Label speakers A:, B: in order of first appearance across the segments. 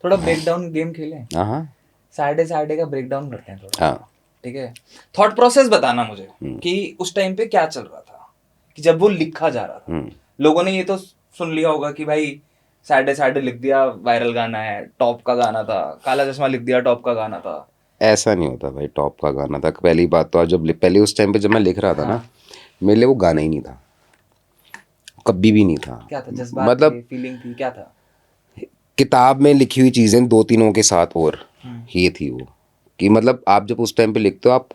A: थोड़ा break down game खेलें।
B: हाँ
A: सैटरडे का ब्रेक डाउन करते हैं थोड़ा।
B: हाँ।
A: ठीक है, थॉट प्रोसेस बताना मुझे कि उस टाइम पे क्या चल रहा था, कि जब वो लिखा जा रहा था। लोगों ने ये तो सुन लिया होगा कि भाई सैटरडे लिख दिया, वायरल गाना है, टॉप का गाना था, काला चश्मा लिख दिया, टॉप का गाना था।
B: ऐसा नहीं होता भाई, टॉप का गाना था पहली बात तो। आज जब पहले उस टाइम पे जब मैं लिख रहा था ना, मेरे लिए वो गाना ही नहीं था, कभी भी नहीं था।
A: क्या था, जज्बात
B: मतलब
A: थे, फीलिंग थी, क्या था?
B: किताब में लिखी हुई चीज़ें दो तीनों के साथ और ये थी वो, कि मतलब आप जब उस टाइम पे लिखते हो, आप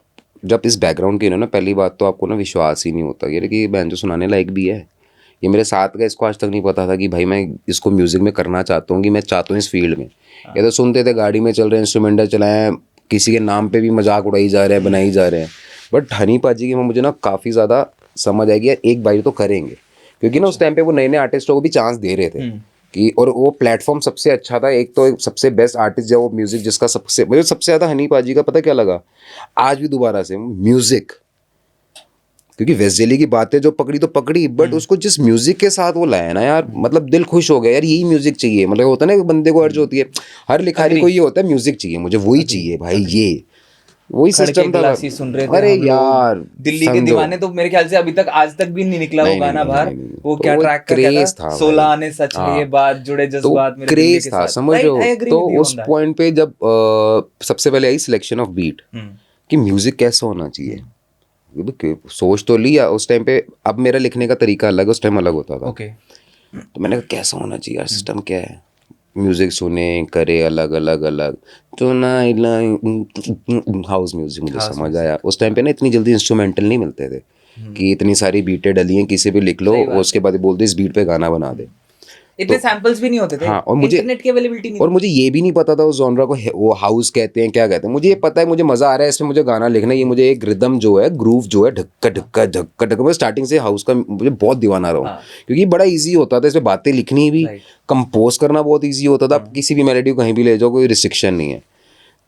B: जब इस बैकग्राउंड के ना, पहली बात तो आपको ना विश्वास ही नहीं होता ये कि बहन जो सुनाने लायक भी है। ये मेरे साथ का, इसको आज तक नहीं पता था कि भाई मैं इसको म्यूज़िक में करना चाहता हूँ, कि मैं चाहता हूँ इस फील्ड में। ये तो सुनते थे गाड़ी में चल रहे हैं, इंस्ट्रूमेंटल चलाएं, किसी के नाम पे भी मजाक उड़ाई जा रहे हैं, बनाई जा रहे हैं। बट हनी पाजी की मुझे ना काफ़ी ज़्यादा समझ आएगी यार, एक बारी तो करेंगे, क्योंकि ना उस टाइम पे वो नए नए आर्टिस्टों को भी चांस दे रहे थे कि, और वो प्लेटफॉर्म सबसे अच्छा था। एक तो सबसे बेस्ट आर्टिस्ट जो वो म्यूज़िक जिसका सबसे मुझे सबसे ज़्यादा हनी पाजी का पता क्या लगा आज भी दोबारा से, म्यूज़िक। क्योंकि वेस्जेली की बातें जो पकड़ी तो पकड़ी, बट उसको जिस म्यूजिक के साथ वो लाया ना यार, मतलब दिल खुश हो गया यार, यही म्यूजिक चाहिए। मतलब होता है ना बंदे को अर्ज होती है, हर लिखारी को ये होता है म्यूजिक चाहिए, मुझे वही चाहिए भाई, ये वही सिस्टम था।
A: गिलासी सुन रहे थे
B: अरे
A: हम
B: यार
A: लोग, दिल्ली के
B: समझो,
A: दीवाने, तो मेरे ख्याल से अभी तक आज तक भी नहीं निकला वो
B: नहीं नहीं
A: गाना
B: नहीं
A: बाहर।
B: नहीं, नहीं।
A: वो
B: तो
A: क्या
B: वो
A: ट्रैक का क्या
B: क्रेज था
A: था,
B: भाई।
A: 16 आने सच है ये
B: हाँ,
A: बात, जुड़े
B: तो
A: जज्बात मेरे दिल्ली
B: क्रेज
A: के
B: था
A: साथ।
B: समझ
A: राइट,
B: रहे
A: आई
B: हो।
A: एग्री
B: तो
A: विद यू
B: उस
A: ऑन दैट।
B: पॉइंट पे जब सबसे पहले आई सिलेक्शन ऑफ बीट, कि म्यूजिक कैसा होना चाहिए, सोच तो लिया उस टाइम पे। अब मेरा लिखने का तरीका अलग है, उस टाइम अलग होता था।
A: ओके।
B: तो मैंने कहा कैसा होना चाहिए यार, सिस्टम क्या है, म्यूजिक सुने करे अलग अलग अलग, तो ना हाउस म्यूजिक मुझे
A: हाउस
B: समझ आया।
A: म्यूजिक,
B: उस टाइम पे ना इतनी जल्दी इंस्ट्रूमेंटल नहीं मिलते थे, कि इतनी सारी बीटें डली हैं, किसी भी लिख लो
A: सही
B: और
A: बात
B: उसके
A: है।
B: बाद बोल दो इस बीट पे गाना बना दे।
A: इतने
B: तो
A: सैंपल्स भी नहीं होते थे,
B: हाँ, और मुझे,
A: इंटरनेट की अवेलेबिलिटी नहीं
B: और
A: थी।
B: मुझे ये भी नहीं पता था उस जॉनरा को वो हाउस कहते हैं क्या कहते हैं। मुझे ये पता है मुझे मजा आ रहा है इसमें, मुझे गाना लिखना है, ये मुझे एक रिदम जो है, ग्रूव जो है, ढक्का ढक्का ढक्का ढक्का, मैं स्टार्टिंग से हाउस का मुझे बहुत दीवाना रहा हूँ। क्योंकि बड़ा ईजी होता था इसमें बातें लिखनी भी, कंपोज करना बहुत ईजी होता था। आप किसी भी मेलोडी को कहीं भी ले जाओ, कोई रिस्ट्रिक्शन नहीं है।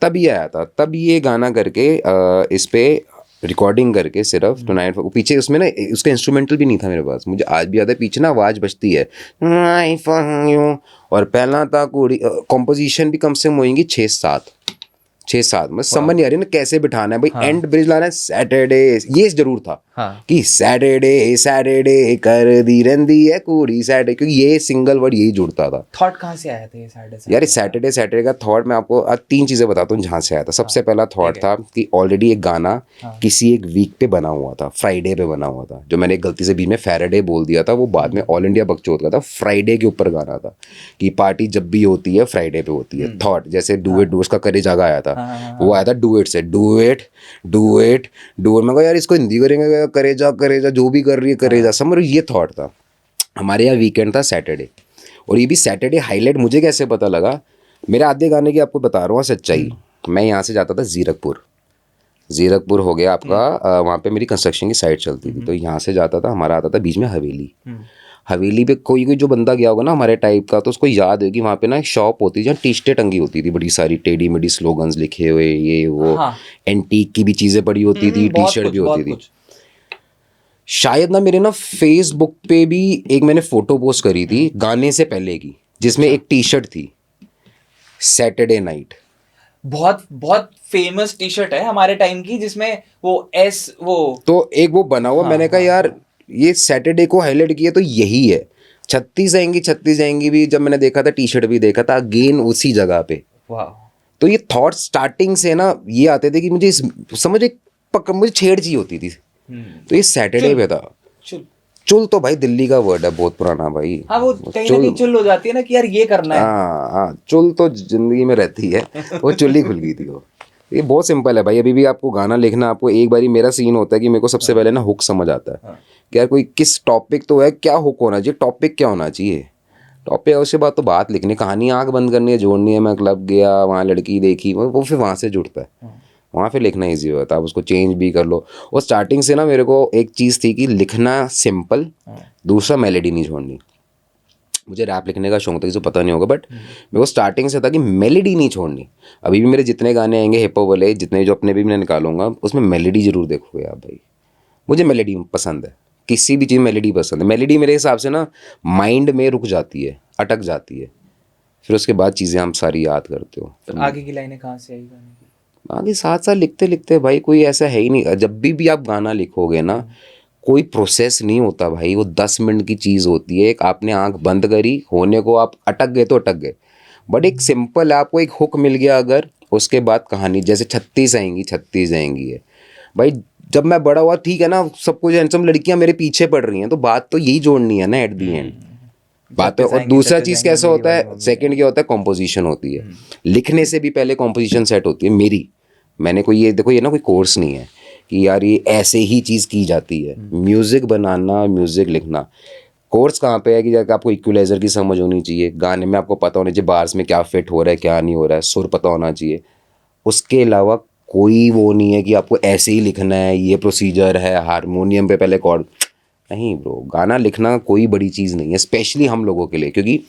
B: तब ये आया था, तब ये गाना करके इस पे रिकॉर्डिंग करके सिर्फ टुनाइट, पीछे उसमें ना उसका इंस्ट्रूमेंटल भी नहीं था मेरे पास, मुझे आज भी याद है, पीछे ना आवाज़ बजती है और पहला था कुड़ी, कॉम्पोजिशन भी कम से कम होंगी 6-7 मैं समझ नहीं आ रही ना कैसे बिठाना है भाई। एंड ब्रिज लाना है सैटरडे, ये जरूर था कि सैटरडे सैटरडे कर दी रंदी है कुड़ी सैटरडे, क्योंकि ये सिंगल वर्ड यही जुड़ता था।
A: थॉट कहाँ से आया था ये सैटरडे?
B: यार सैटरडे सैटरडे का थॉट मैं आपको आज 3 चीज़ें बताता हूँ जहाँ से आया था। सबसे पहला थॉट था कि ऑलरेडी एक गाना किसी एक वीक पे बना हुआ था, फ्राइडे पे बना हुआ था, जो मैंने गलती से बीच में फ्राइडे बोल दिया था, वो बाद में ऑल इंडिया बकचोद का था। फ्राइडे के ऊपर गाना था कि पार्टी जब भी होती है फ्राइडे पे होती है। थॉट जैसे डू इट, डू उसका करे जागा आया था, वो आया था डू इट से, do it do it do it. मैं कहा यार इसको हिंदी करेंगे, करे जा जो भी कर रही है करे जा, समझ। ये थॉट था। हमारे यहाँ वीकेंड था सैटरडे, और ये भी सैटरडे हाईलाइट मुझे कैसे पता लगा, मेरे आधे गाने की आपको बता रहा हूँ सच्चाई। मैं यहाँ से जाता था जीरकपुर हो गया आपका, वहाँ पे मेरी कंस्ट्रक्शन की साइट चलती थी, तो यहाँ से जाता था, हमारा आता था बीच में हवेली पे कोई जो बंदा गया होगा ना हमारे टाइप का, तो उसको याद है कि वहाँ पे ना एक शॉप होती थी जहाँ टी शर्टें टंगी होती थी, बड़ी सारी टेढ़ी मेढ़ी स्लोगन्स लिखे हुए, ये वो एंटीक की भी चीज़ें पड़ी होती थी, टी शर्ट भी होती थी। शायद ना मेरे ना फेसबुक पे भी एक मैंने फोटो पोस्ट करी थी गाने से पहले की, जिसमें एक टी शर्ट थी सैटरडे नाइट,
A: बहुत बहुत फेमस टी शर्ट है हमारे टाइम की, जिसमें वो
B: तो एक वो बना हुआ। मैंने कहा यार ये सैटरडे को हाईलाइट किया तो यही है। 36 जाएंगी भी जब मैंने देखा था, टी शर्ट भी देखा था, अगेन उसी जगह पे। तो ये थॉट स्टार्टिंग से ना ये आते थे कि मुझे समझ मुझे छेड़ चाहिए होती थी, तो ये सैटरडे पे था। चुल तो भाई दिल्ली का वर्ड है, बहुत पुराना भाई।
A: हाँ, वो कहीं ना कहीं चुल हो जाती है ना कि यार ये करना है।
B: हाँ, चुल तो जिंदगी में रहती है, वो चुल ही खुल गई थी वो। ये बहुत सिंपल है भाई। अभी भी आपको गाना लिखना, आपको एक बारी मेरा सीन होता है कि मेरे को सबसे पहले ना हुक समझ आता है कि यार कोई किस टॉपिक तो है, क्या हुक होना चाहिए, टॉपिक क्या होना चाहिए, टॉपिक है। उसके बाद तो बात लिखनी, कहानी आँख बंद करनी है, जोड़नी है, मैं क्लब गया वहाँ लड़की देखी, वो फिर वहाँ से जुड़ता है, वहाँ पे लिखना ईजी होता है। आप उसको चेंज भी कर लो। और स्टार्टिंग से ना मेरे को एक चीज़ थी कि लिखना सिंपल, दूसरा मेलेडी नहीं छोड़नी। मुझे रैप लिखने का शौक था, किसी को पता नहीं होगा, बट मेरे को स्टार्टिंग से था कि मेलेडी नहीं छोड़नी। अभी भी मेरे जितने गाने आएंगे हिप हॉप वाले, जितने जो अपने भी मैं निकालूंगा, उसमें मेलेडी जरूर देखोगे आप भाई। मुझे मेलेडी पसंद है, किसी भी चीज़ मेलेडी पसंद है। मेलेडी मेरे हिसाब से ना माइंड में रुक जाती है, अटक जाती है। फिर उसके बाद चीज़ें हम सारी याद करते हो।
A: तो आगे की लाइनें कहाँ से आई गाने की?
B: आगे साथ साथ लिखते लिखते भाई कोई ऐसा है ही नहीं। जब भी आप गाना लिखोगे ना, कोई प्रोसेस नहीं होता भाई, वो 10 मिनट की चीज़ होती है। एक आपने आंख बंद करी, होने को आप अटक गए तो अटक गए। बट एक सिंपल आपको एक हुक मिल गया अगर, उसके बाद कहानी जैसे 36 आएंगी 36 आएंगी है भाई। जब मैं बड़ा हुआ, ठीक है ना, सब कुछ हैंडसम लड़कियां मेरे पीछे पड़ रही हैं, तो बात तो यही जोड़नी है ना एट दी एंड। बात है। और दूसरा चीज़ कैसा होता है, सेकंड क्या होता है, कॉम्पोजिशन होती है। लिखने से भी पहले कॉम्पोजिशन सेट होती है मेरी। मैंने कोई ये देखो, ये ना कोई कोर्स नहीं है कि यार ये ऐसे ही चीज़ की जाती है। म्यूज़िक बनाना, म्यूज़िक लिखना, कोर्स कहाँ पे है कि जाकर आपको इक्वलाइज़र की समझ होनी चाहिए, गाने में आपको पता होना चाहिए बार्स में क्या फिट हो रहा है क्या नहीं हो रहा है, सुर पता होना चाहिए। उसके अलावा कोई वो नहीं है कि आपको ऐसे ही लिखना है, ये प्रोसीजर है, हारमोनियम पे पहले कॉर्ड। नहीं ब्रो, गाना लिखना कोई बड़ी चीज़ नहीं है, स्पेशली हम लोगों के लिए, क्योंकि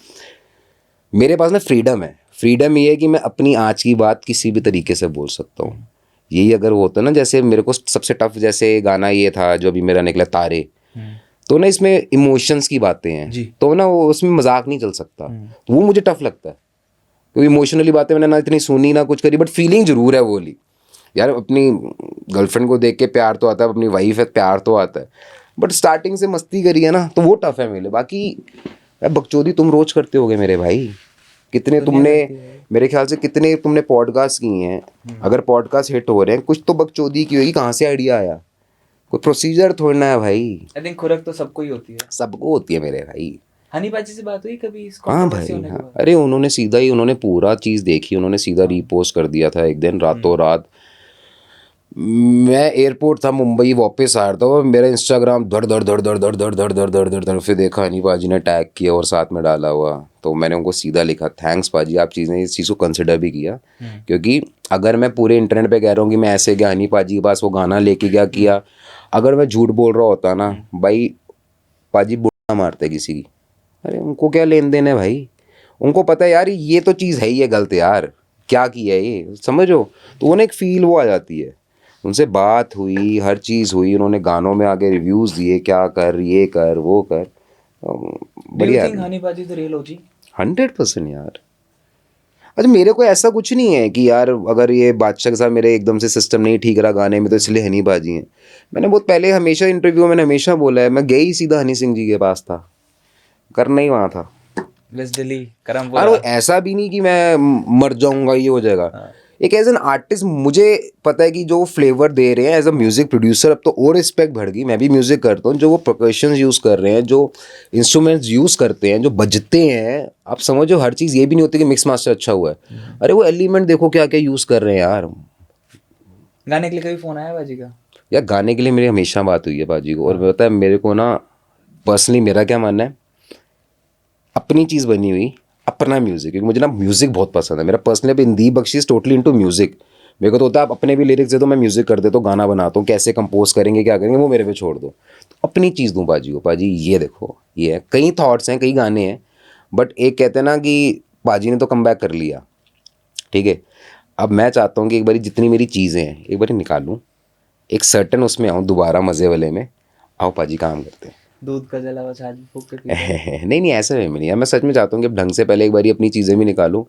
B: मेरे पास ना फ्रीडम है। फ्रीडम ये है कि मैं अपनी आज की बात किसी भी तरीके से बोल सकता हूँ। यही अगर वो होता ना, जैसे मेरे को सबसे टफ जैसे गाना ये था जो अभी मेरा निकला तारे, तो ना इसमें इमोशंस की बातें हैं, तो ना वो उसमें मजाक नहीं चल सकता, तो वो मुझे टफ लगता है। क्योंकि इमोशनली बातें मैंने ना इतनी सुनी ना कुछ करी, बट फीलिंग जरूर है वो वाली। यार अपनी गर्लफ्रेंड को देख के प्यार तो आता है, अपनी वाइफ है प्यार तो आता है, बट स्टार्टिंग से मस्ती करी है ना, तो वो टफ है मेरे लिए। बाकी बकचोदी तुम रोज करते होगे मेरे भाई, कितने तुमने, मेरे ख्याल से कितने तुमने पॉडकास्ट किए हैं। अगर पॉडकास्ट हिट हो रहे हैं, कुछ तो बकचोदी की होगी, कहाँ से आइडिया आया, कोई प्रोसीजर थोड़ा ना है भाई।
A: आई थिंक खुरक तो सबको ही होती है।
B: सबको होती है मेरे भाई।
A: हनी पाजी से बात हुई कभी इस
B: हाँ
A: कंट्रोवर्सी
B: भाई
A: होने के
B: हाँ,
A: बाद?
B: अरे उन्होंने सीधा ही, उन्होंने पूरा चीज़ देखी, उन्होंने सीधा रीपोस्ट कर दिया था एक दिन रातों रात। मैं एयरपोर्ट था मुंबई, वापस आ रहा था और मेरा इंस्टाग्राम धड़ धड़ धड़ धड़ धड़ धड़ धड़ धड़ धड़ धड़ धड़, फिर देखा हनी पाजी ने टैग किया और साथ में डाला हुआ, तो मैंने उनको सीधा लिखा थैंक्स पाजी, आप चीज़ें इस चीज़ को कंसिडर भी किया। क्योंकि अगर मैं पूरे इंटरनेट पे कह रहा हूँ कि मैं ऐसे गया हनी पाजी के पास, वो गाना लेके गया किया, अगर मैं झूठ बोल रहा होता ना भाई, पाजी बुढ़ा मारते किसी की। अरे उनको क्या लेन देन है भाई, उनको पता है यार ये तो चीज़ है ही है गलत यार, क्या किया है ये, समझो। तो उन्हें एक फील वो आ जाती है। उनसे बात हुई, हर चीज़ हुई, उन्होंने गानों में आगे रिव्यूज़ दिए, क्या कर, ये कर, वो कर, बढ़िया।
A: हनी पाजी द रियल ओजी?
B: 100% यार। अच्छा मेरे को ऐसा कुछ नहीं है कि यार अगर ये बादशाह के साथ मेरे एकदम से सिस्टम नहीं ठीक रहा गाने में तो इसलिए हनी पाजी हैं। मैंने बहुत पहले हमेशा इंटरव्यू में हमेशा बोला है, मैं गया ही सीधा हनी सिंह जी के पास था, करना ही वहाँ था।
A: वेस्ट दिल्ली करम।
B: और ऐसा भी नहीं कि मैं मर जाऊंगा ये हो जाएगा। एक एज एन आर्टिस्ट मुझे पता है कि जो फ्लेवर दे रहे हैं एज अ म्यूजिक प्रोड्यूसर, अब तो और रिस्पेक्ट बढ़ गई। मैं भी म्यूजिक करता हूँ, जो वो परकशंस यूज़ कर रहे हैं, जो इंस्ट्रूमेंट्स यूज़ करते हैं, जो बजते हैं, आप समझो हर चीज़ ये भी नहीं होती कि मिक्स मास्टर अच्छा हुआ है। अरे वो एलिमेंट देखो क्या क्या यूज़ कर रहे हैं यार।
A: गाने के लिए कभी फ़ोन आया बाजी का?
B: यार गाने के लिए मेरी हमेशा बात हुई है बाजी को, और पता है मेरे को ना पर्सनली मेरा क्या मानना है, अपनी चीज़ बनी हुई, अपना म्यूज़िक, क्योंकि मुझे ना म्यूज़िक बहुत पसंद है। मेरा पर्सनली अब Indeep Bakshi is totally into music. मेरे को तो होता है आप अपने भी लिरिक्स दे दो, मैं म्यूज़िक कर देता हूँ, गाना बनाता हूँ, कैसे कंपोज करेंगे क्या करेंगे वो मेरे पे छोड़ दो, तो अपनी चीज़ दूँ पाजी को। पाजी ये देखो, ये है, कई थॉट्स हैं, कई गाने हैं, बट एक कहते हैं ना कि पाजी ने तो कम बैक कर लिया, ठीक है। अब मैं चाहता हूँ कि एक बारी जितनी मेरी चीज़ें हैं एक बारी निकालूँ, एक सर्टन उसमें आऊँ दोबारा मज़े वाले में। आओ पाजी काम करते हैं।
A: दूध का जला हुआ छाछ फूक के
B: नहीं नहीं ऐसा में नहीं है, मैं सच में चाहता हूँ कि ढंग से पहले एक बारी अपनी चीज़ें भी निकालूं।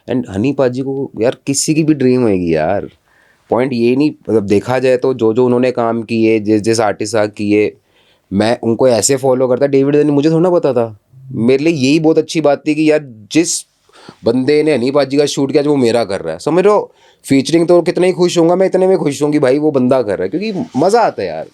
B: एंड हनी पाजी को यार किसी की भी ड्रीम होएगी यार। पॉइंट ये नहीं, मतलब देखा जाए तो जो जो उन्होंने काम किए, जिस जिस आर्टिस्ट साथ किए, मैं उनको ऐसे फॉलो करता। डेविड ने मुझे थोड़ा ना पता था, मेरे लिए यही बहुत अच्छी बात थी कि यार जिस बंदे ने हनी पाजी का शूट किया जो वो मेरा कर रहा है, समझ लो फीचरिंग तो कितना ही खुश होऊंगा मैं, इतने में खुश हूँ कि भाई वो बंदा कर रहा है, क्योंकि मज़ा आता है यार।